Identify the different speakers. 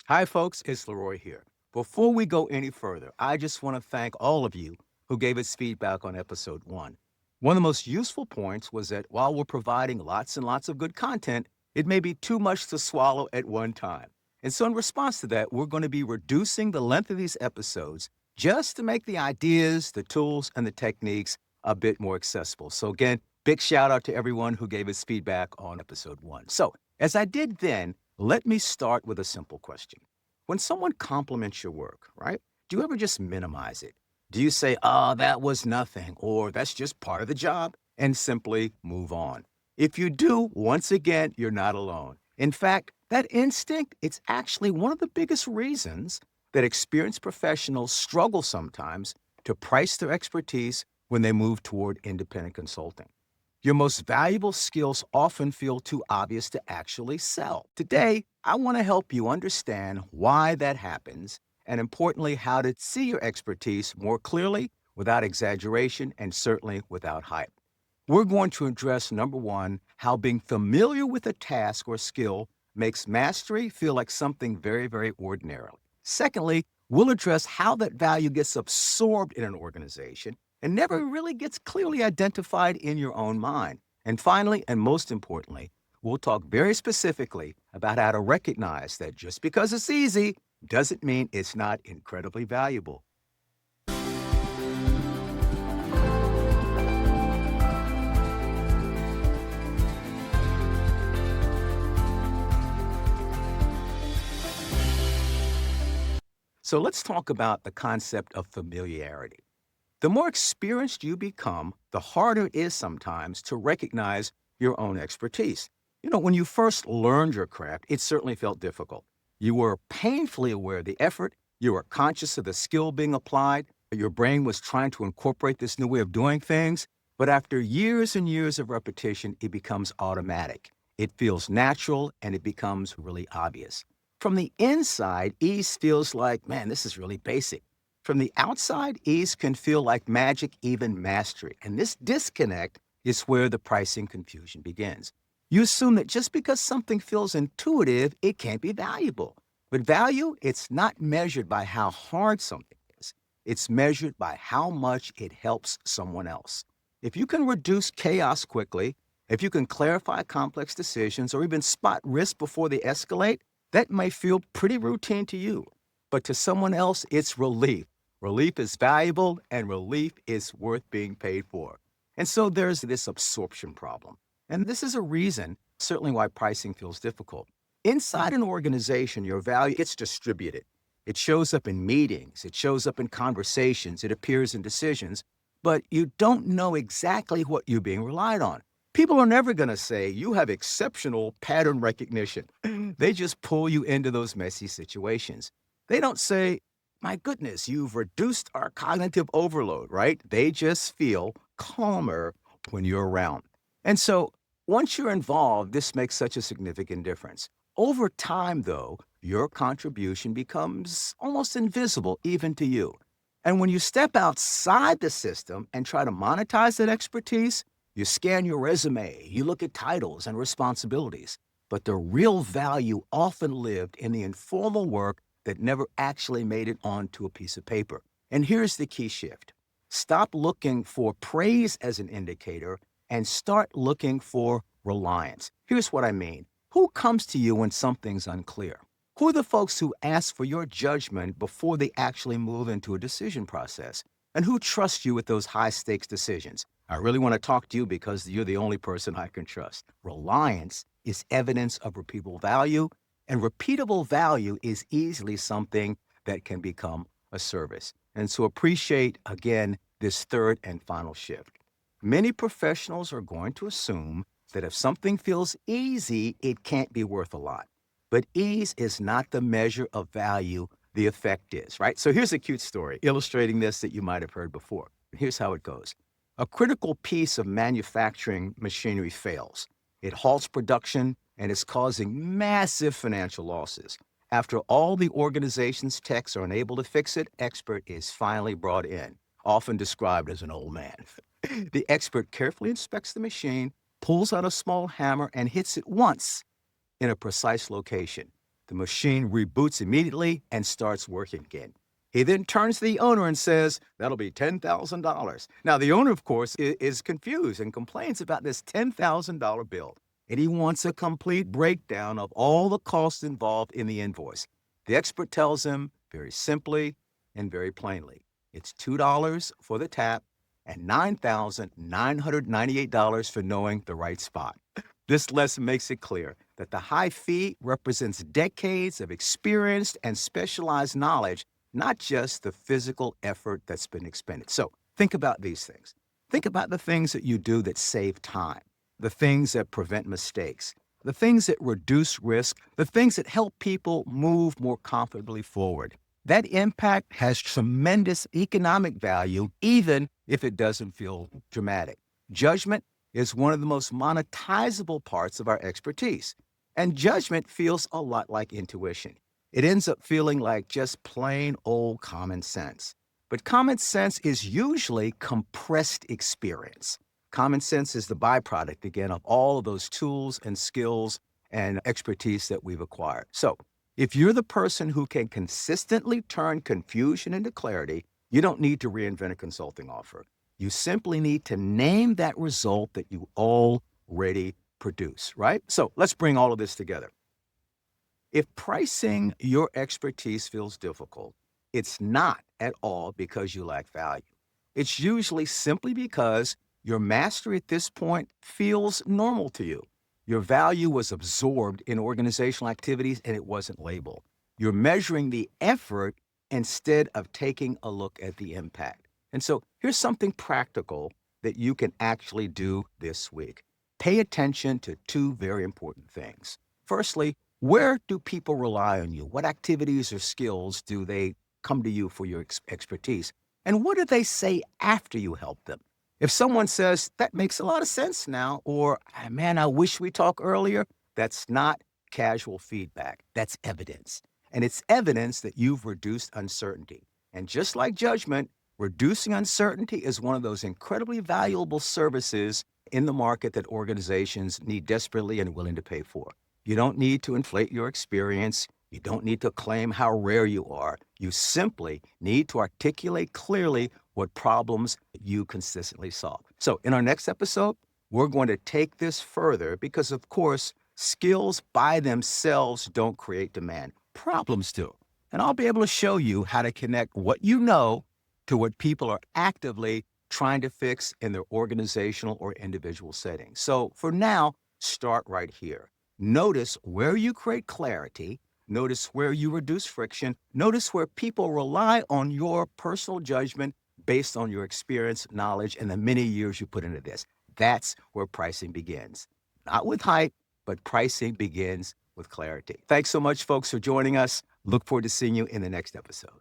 Speaker 1: Hi, folks. It's Leroy here. Before we go any further, I just want to thank all of you who gave us feedback on episode one. One of the most useful points was that while we're providing lots and lots of good content, it may be too much to swallow at one time. And so, in response to that, we're going to be reducing the length of these episodes just to make the ideas, the tools, and the techniques a bit more accessible. So, again, big shout out to everyone who gave us feedback on episode one. So, as I did then, let me start with a simple question. When someone compliments your work, right, do you ever just minimize it? Do you say, oh, that was nothing, or that's just part of the job, and simply move on? If you do, once again, you're not alone. In fact, that instinct, it's actually one of the biggest reasons that experienced professionals struggle sometimes to price their expertise when they move toward independent consulting. Your most valuable skills often feel too obvious to actually sell. Today, I want to help you understand why that happens and, importantly, how to see your expertise more clearly without exaggeration and certainly without hype. We're going to address number one, how being familiar with a task or skill makes mastery feel like something very, very ordinary. Secondly, we'll address how that value gets absorbed in an organization and never really gets clearly identified in your own mind. And finally, and most importantly, we'll talk very specifically about how to recognize that just because it's easy doesn't mean it's not incredibly valuable. So let's talk about the concept of familiarity. The more experienced you become, the harder it is sometimes to recognize your own expertise. When you first learned your craft, it certainly felt difficult. You were painfully aware of the effort, you were conscious of the skill being applied, your brain was trying to incorporate this new way of doing things. But after years and years of repetition, it becomes automatic. It feels natural and it becomes really obvious. From the inside, ease feels like, man, this is really basic. From the outside, ease can feel like magic, even mastery. And this disconnect is where the pricing confusion begins. You assume that just because something feels intuitive, it can't be valuable. But value, it's not measured by how hard something is. It's measured by how much it helps someone else. If you can reduce chaos quickly, if you can clarify complex decisions or even spot risk before they escalate, that may feel pretty routine to you. But to someone else, it's relief. Relief is valuable and relief is worth being paid for. And so there's this absorption problem. And this is a reason, certainly, why pricing feels difficult. Inside an organization, your value gets distributed. It shows up in meetings, it shows up in conversations, it appears in decisions, but you don't know exactly what you're being relied on. People are never going to say you have exceptional pattern recognition. They just pull you into those messy situations. They don't say, my goodness, you've reduced our cognitive overload, right? They just feel calmer when you're around. And so once you're involved, this makes such a significant difference. Over time, though, your contribution becomes almost invisible even to you. And when you step outside the system and try to monetize that expertise, you scan your resume, you look at titles and responsibilities. But the real value often lived in the informal work that never actually made it onto a piece of paper. And here's the key shift. Stop looking for praise as an indicator and start looking for reliance. Here's what I mean. Who comes to you when something's unclear? Who are the folks who ask for your judgment before they actually move into a decision process? And who trusts you with those high stakes decisions? I really want to talk to you because you're the only person I can trust. Reliance is evidence of repeatable value, and repeatable value is easily something that can become a service. And so appreciate, again, this third and final shift. Many professionals are going to assume that if something feels easy, it can't be worth a lot. But ease is not the measure of value, the effect is, right? So here's a cute story illustrating this that you might have heard before. Here's how it goes. A critical piece of manufacturing machinery fails. It halts production and is causing massive financial losses. After all the organization's techs are unable to fix it, expert is finally brought in, often described as an old man. The expert carefully inspects the machine, pulls out a small hammer, and hits it once in a precise location. The machine reboots immediately and starts working again. He then turns to the owner and says, that'll be $10,000. Now, the owner, of course, is confused and complains about this $10,000 bill. And he wants a complete breakdown of all the costs involved in the invoice. The expert tells him very simply and very plainly, it's $2 for the tap and $9,998 for knowing the right spot. This lesson makes it clear that the high fee represents decades of experienced and specialized knowledge, not just the physical effort that's been expended. So think about these things. Think about the things that you do that save time, the things that prevent mistakes, the things that reduce risk, the things that help people move more confidently forward. That impact has tremendous economic value, even if it doesn't feel dramatic. Judgment is one of the most monetizable parts of our expertise. And judgment feels a lot like intuition. It ends up feeling like just plain old common sense. But common sense is usually compressed experience. Common sense is the byproduct, again, of all of those tools and skills and expertise that we've acquired. So if you're the person who can consistently turn confusion into clarity, you don't need to reinvent a consulting offer. You simply need to name that result that you already produce, right? So let's bring all of this together. If pricing your expertise feels difficult, it's not at all because you lack value. It's usually simply because your mastery at this point feels normal to you. Your value was absorbed in organizational activities and it wasn't labeled. You're measuring the effort instead of taking a look at the impact. And so here's something practical that you can actually do this week. Pay attention to two very important things. Firstly, where do people rely on you? What activities or skills do they come to you for your expertise? And what do they say after you help them? If someone says, that makes a lot of sense now, or man, I wish we talked earlier, that's not casual feedback. That's evidence. And it's evidence that you've reduced uncertainty. And just like judgment, reducing uncertainty is one of those incredibly valuable services in the market that organizations need desperately and willing to pay for. You don't need to inflate your experience. You don't need to claim how rare you are. You simply need to articulate clearly what problems you consistently solve. So in our next episode, we're going to take this further because, of course, skills by themselves don't create demand. Problems do. And I'll be able to show you how to connect what you know to what people are actively trying to fix in their organizational or individual settings. So for now, start right here. Notice where you create clarity. Notice where you reduce friction. Notice where people rely on your personal judgment based on your experience, knowledge, and the many years you put into this. That's where pricing begins. Not with hype, but pricing begins with clarity. Thanks so much, folks, for joining us. Look forward to seeing you in the next episode.